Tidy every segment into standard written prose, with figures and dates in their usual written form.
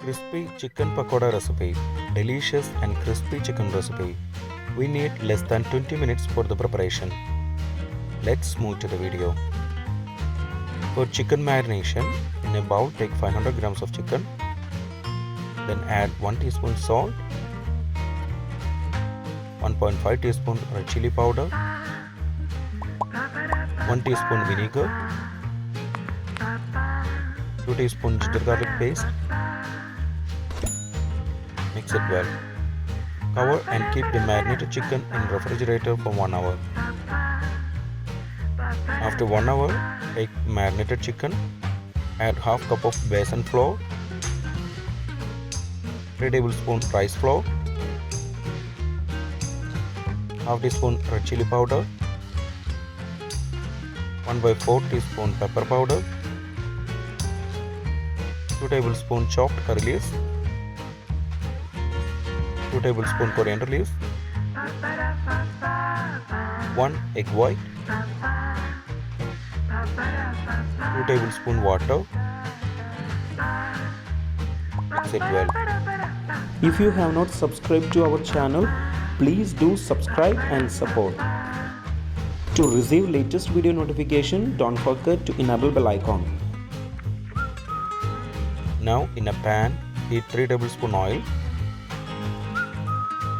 Crispy chicken pakoda recipe. Delicious and crispy chicken recipe. We need less than 20 minutes for the preparation. Let's move to the video. For chicken marination, in a bowl take 500 grams of chicken. Then add 1 teaspoon salt, 1.5 teaspoon red chilli powder, 1 teaspoon vinegar, 2 teaspoon ginger garlic paste. Mix it well. Cover and keep the marinated chicken in refrigerator for 1 hour. After 1 hour, take marinated chicken, add half cup of besan flour, 3 tablespoons rice flour, half teaspoon red chilli powder, 1/4 teaspoon pepper powder, 2 tablespoons chopped curry leaves, 2 tablespoons coriander leaves, 1 egg white, 2 tablespoons water. Mix it well. If you have not subscribed to our channel, please do subscribe and support. To receive latest video notification, don't forget to enable bell icon. Now in a pan, heat 3 tablespoons oil.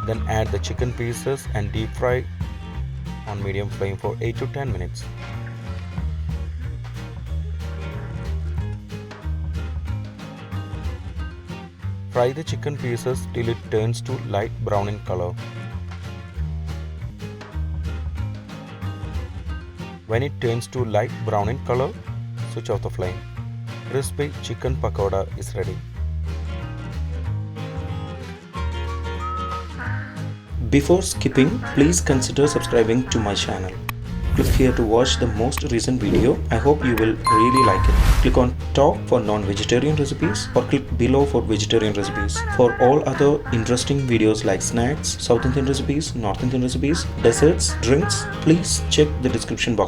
Then add the chicken pieces and deep fry on medium flame for 8 to 10 minutes. Fry the chicken pieces till it turns to light brown in color. When it turns to light brown in color, switch off the flame. Crispy chicken pakoda is ready. Before skipping, please consider subscribing to my channel. Click here to watch the most recent video. I hope you will really like it. Click on top for non-vegetarian recipes or click below for vegetarian recipes. For all other interesting videos like snacks, South Indian recipes, North Indian recipes, desserts, drinks, please check the description box.